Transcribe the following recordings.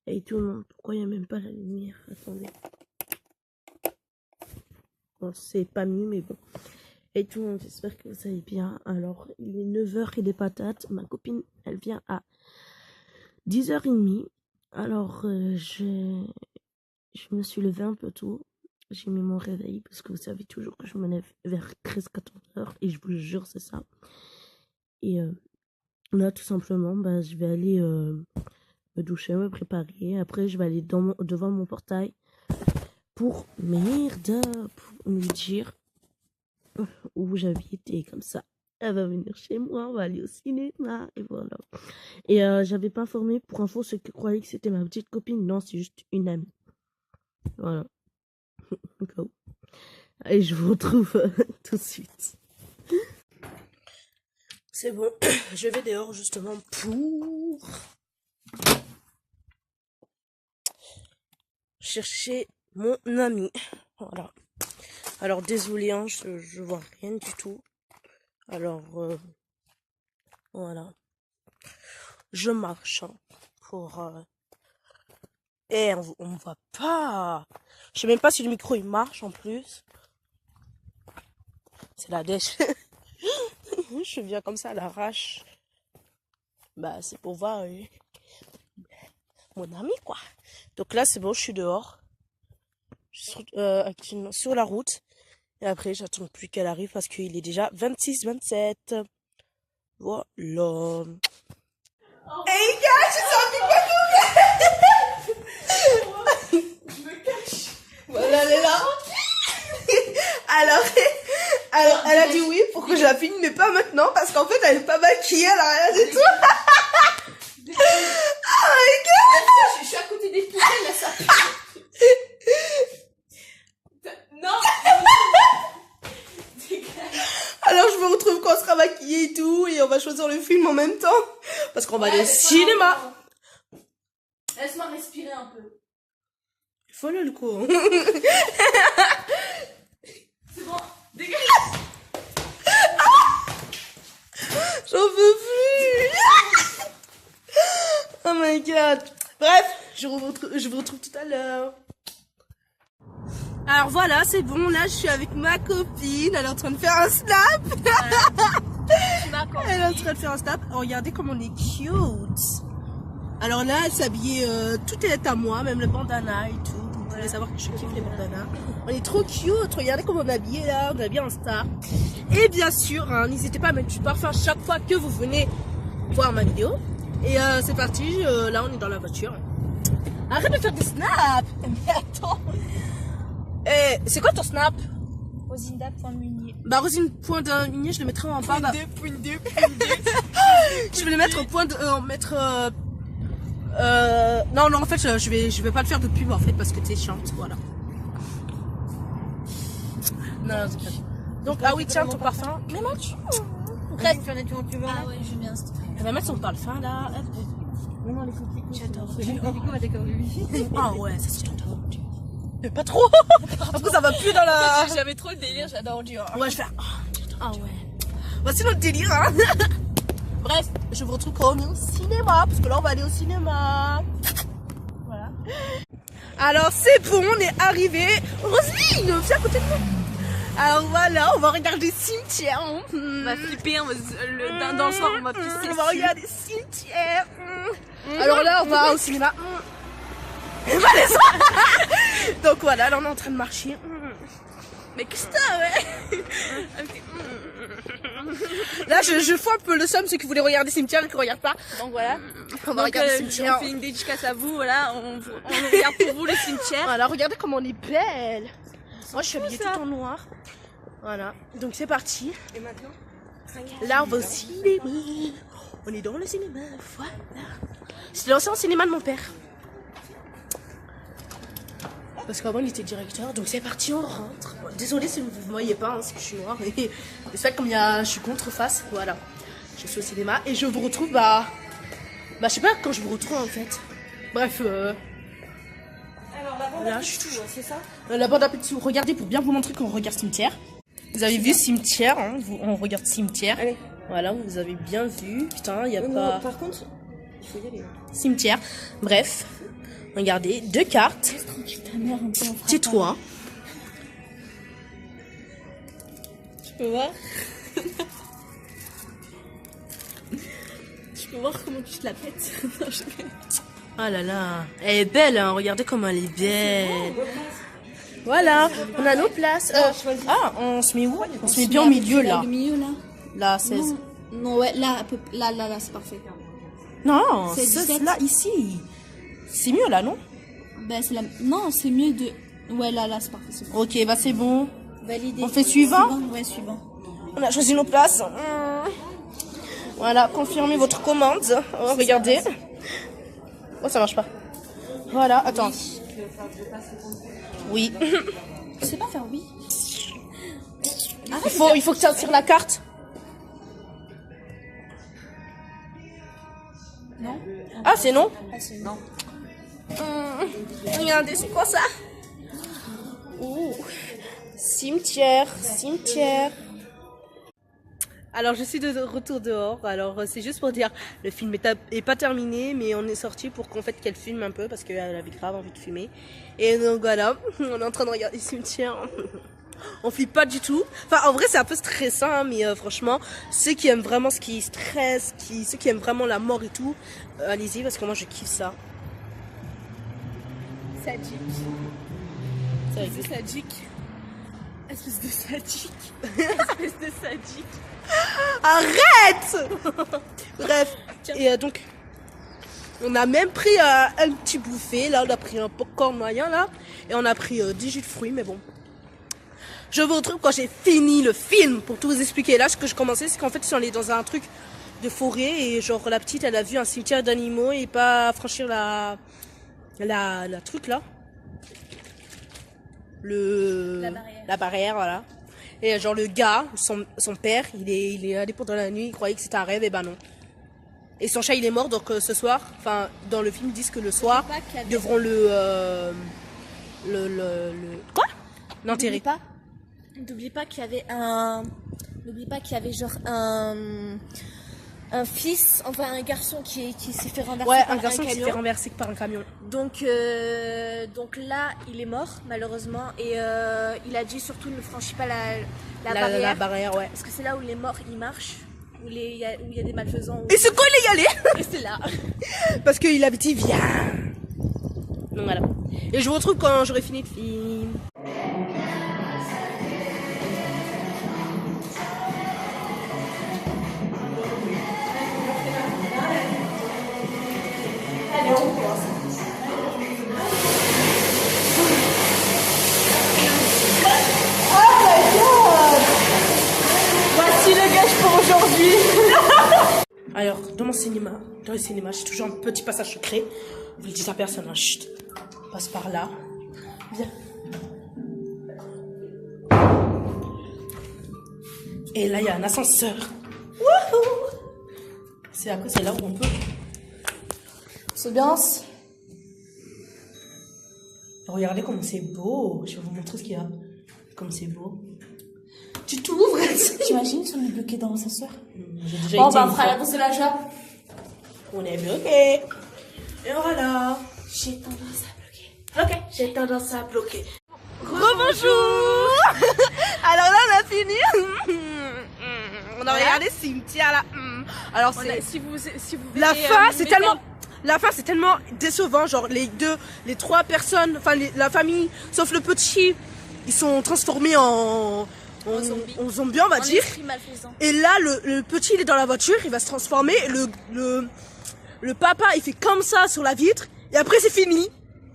Et tout le monde, pourquoi il n'y a même pas la lumière? Attendez. Bon, c'est pas mieux, mais bon. Et tout le monde, j'espère que vous allez bien. Alors, il est 9h et des patates. Ma copine, elle vient à 10h30. Alors, je me suis levée un peu tôt. J'ai mis mon réveil parce que vous savez toujours que je me lève vers 13-14h. Et je vous jure, c'est ça. Et là, tout simplement, bah, je vais aller me doucher, me préparer. Après, je vais aller devant mon portail pour me dire où j'habite. Et comme ça, elle va venir chez moi. On va aller au cinéma. Et voilà. Et j'avais pas informé, pour info, ceux qui croyaient que c'était ma petite copine. Non, c'est juste une amie. Voilà. Et je vous retrouve tout de suite. C'est bon, je vais dehors justement pour chercher mon ami. Voilà. Alors désolé, hein, je vois rien du tout. Alors voilà. Je marche hein, pour... Et on voit pas. Je sais même pas si le micro il marche en plus. C'est la dèche. Je viens comme ça à l'arrache. Bah c'est pour voir mon ami quoi. Donc là c'est bon, je suis dehors. Je suis sur la route. Et après j'attends plus qu'elle arrive parce qu'il est déjà 26-27. Voilà. Hey gars, je sens plus quoi je me cache. Voilà, elle est là. Alors, elle a dit oui pour que je la filme, mais pas maintenant parce qu'en fait, elle est pas maquillée, elle a rien du tout. Oh my god. Je suis à côté des poubelles, là, ça pue. Non. Alors, je me retrouve quand on sera maquillée et tout, et on va choisir le film en même temps. Parce qu'on va aller au cinéma. Laisse-moi respirer un peu. Il faut le coup. C'est bon, dégage. J'en peux plus. Oh my god. Bref, je vous retrouve tout à l'heure. Alors voilà, c'est bon, là je suis avec ma copine, elle est en train de faire un snap. Elle est en train de faire un snap. Oh, regardez comme on est cute. Alors là, elle s'habillait, tout est à moi, même le bandana et tout. Vous pouvez savoir que je kiffe les bandanas. On est trop cute, regardez comment on est habillé là, on est habillé en star. Et bien sûr, hein, n'hésitez pas à mettre du parfum chaque fois que vous venez voir ma vidéo. Et c'est parti, là on est dans la voiture. Arrête de faire des snaps. Mais attends. Eh, c'est quoi ton snap? Rosinda.munier. Bah Rosine.munier, je le mettrai en bas. Point 2. Je vais le mettre au point de non en fait je vais pas le faire de pub en fait parce que t'es chiante, voilà. Non, c'est pas... Donc ah oui tiens ton parfum. Mais moi tu Bref, tu veux. Ah ouais, je veux bien. elle va mettre son parfum là. Non, les photos. J'adore. Ah ouais, ça c'est j'adore. Mais pas trop. Après ça va plus dans la... J'avais trop le délire, j'adore Dior. Ouais, je fais... Ah ouais. Voici notre délire, hein. Bref, je vous retrouve quand on est au cinéma. Parce que là, on va aller au cinéma. Voilà. Alors, c'est bon, on est arrivé. Roselyne, viens à côté de moi. Alors voilà, on va regarder Cimetière. On va flipper, dans le soir, on va pisser. On va regarder Cimetière. Alors là, on va au cinéma. Donc voilà, là on est en train de marcher. Mais qu'est-ce que t'as, ouais. Là je fous un peu le somme, ceux qui voulaient regarder Cimetière et qui ne regardent pas. Donc voilà, on va regarder Cimetière. On fait une dédicace à vous, voilà, on regarde pour vous le cimetière. Voilà, regardez comme on est belle. Moi je suis habillée tout en noir. Voilà, donc c'est parti. Et maintenant là on va au cinéma. On est dans le cinéma, voilà. C'est l'ancien cinéma de mon père. Parce qu'avant il était directeur, donc c'est parti, on rentre. Désolée si vous ne me voyez pas, hein, parce que je suis noire. Et c'est vrai comme je suis contreface, voilà. Je suis au cinéma et je vous retrouve, je sais pas quand je vous retrouve en fait. Bref, alors la bande là, à Picsou, c'est ça? La bande à Picsou, regardez pour bien vous montrer qu'on regarde Cimetière. Vous avez vu Cimetière, hein, on regarde Cimetière. Allez. Voilà, vous avez bien vu. Putain, il y a pas... Par contre, il faut y aller. Cimetière, bref. Regardez, 2 cartes. Tais-toi. Tu peux voir? Tu peux voir comment tu te la pètes? Non, je rigole. Ah là là, elle est belle, hein. Regardez comment elle est belle. Voilà, on a nos places. On se met où? On se met bien au milieu là. Le milieu là. Là, 16. Non, non, ouais, là, là, c'est parfait. Non, C'est 16 17. là, ici. C'est mieux là, non? Ben, c'est la... Non, c'est mieux de... Ouais, là, c'est parfait. C'est bon. Ok, bah c'est bon. Validé. On fait suivant? Ouais, suivant. On a choisi nos places. Voilà, confirmez votre commande. Oh, regardez. Oh, ça marche pas. Voilà, attends. Oui. Tu sais pas faire oui? Il faut que tu tires la carte. Non? Ah, c'est non? Ah, c'est non. Regardez, c'est quoi ça? Ouh. Cimetière. Alors, je suis de retour dehors. Alors, c'est juste pour dire, le film est pas terminé, mais on est sorti pour qu'en fait qu'elle filme un peu parce qu'elle avait grave envie de filmer. Et donc voilà, on est en train de regarder Cimetière. On flippe pas du tout. Enfin, en vrai, c'est un peu stressant, hein, mais franchement, ceux qui aiment vraiment ce qui stresse, ceux qui aiment vraiment la mort et tout, allez-y parce que moi je kiffe ça. Sadique. Ça Espèce de sadique. Espèce de sadique. Espèce de sadique. Arrête. Bref. Et donc, on a même pris un petit bouffée. Là, on a pris un popcorn moyen là, et on a pris 10 jus de fruits, mais bon. Je vous retrouve quand j'ai fini le film pour tout vous expliquer. Là, ce que je commençais, c'est qu'en fait, ils sont allés dans un truc de forêt et genre la petite, elle a vu un cimetière d'animaux et pas franchir la truc là. La barrière, voilà. Et genre le gars, son père, il est allé pendant la nuit, il croyait que c'était un rêve, et ben non. Et son chat il est mort, donc ce soir, enfin dans le film ils disent que le soir, ils devront quoi? L'enterrer. N'oublie pas qu'il y avait un... N'oublie pas qu'il y avait genre un fils, enfin un garçon qui s'est fait renverser Ouais, par un garçon qui s'est camion. fait renverser par un camion. Donc là, il est mort malheureusement et il a dit surtout ne franchis pas la barrière. La barrière, ouais. Parce que c'est là où les morts ils marchent, où il y a des malfaisants. Et c'est quoi il est y allé? Et c'est là. Parce qu'il avait dit viens. Donc voilà. Et je vous retrouve quand j'aurai fini le film. Voici le gage pour aujourd'hui. Alors, dans le cinéma, j'ai toujours un petit passage secret. Vous le dites à personne, hein. Chut. On passe par là. Viens. Et là, il y a un ascenseur. Wouhou! C'est là où on peut. S'audience. Regardez comme c'est beau. Je vais vous montrer ce qu'il y a. Comme c'est beau. Tu t'ouvres. T'imagines si on est bloqué dans l'ascenseur? J'ai déjà Bon, été bah, une on fera fois. la course de l'achat. On est bloqué. Et voilà. J'ai tendance à bloquer. Ok, j'ai tendance à bloquer. Rebonjour. Alors là, on a fini. On a regardé Cimetière là. Alors c'est Si vous la verrez, fin, vous c'est mettez tellement décevant. Genre les trois personnes, enfin la famille, sauf le petit, ils sont transformés en zombies, on va en dire. esprit malfaisant. Et là, le petit, il est dans la voiture, il va se transformer. Le papa, il fait comme ça sur la vitre. Et après, c'est fini.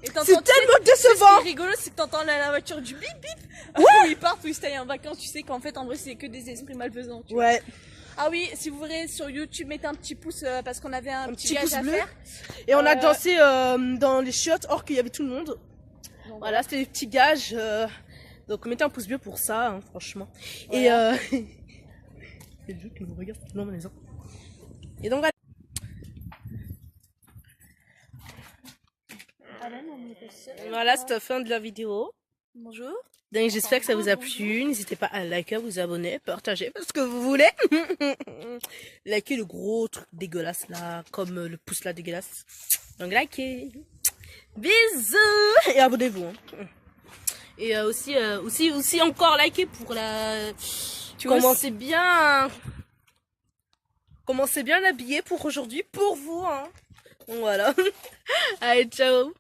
Et C'est t'entends, tellement Ce qui décevant. est rigolo, c'est que t'entends la voiture du bip bip. Où ils partent, où ils se taillent en vacances. Tu sais qu'en fait, en vrai, c'est que des esprits malfaisants. Tu vois. Ouais. Ah oui, si vous verrez sur YouTube, mettez un petit pouce parce qu'on avait un petit pouce gage à bleu. faire. Et on a dansé dans les chiottes, or qu'il y avait tout le monde. Donc, Voilà, c'était les petits gages. Donc mettez un pouce bleu pour ça, hein, franchement. Voilà. Et c'est le jeu qui nous regarde tout le monde à la maison. Et donc voilà. Voilà, c'est la fin de la vidéo. Bonjour. Donc j'espère que ça vous a plu. N'hésitez pas à liker, vous abonner, partager, parce que vous voulez. Likez le gros truc dégueulasse là, comme le pouce là dégueulasse. Donc likez. Bisous et abonnez-vous. Hein. Et aussi encore likez pour la. Commencez bien l'habiller pour aujourd'hui, pour vous. Hein. Donc voilà. Allez, ciao.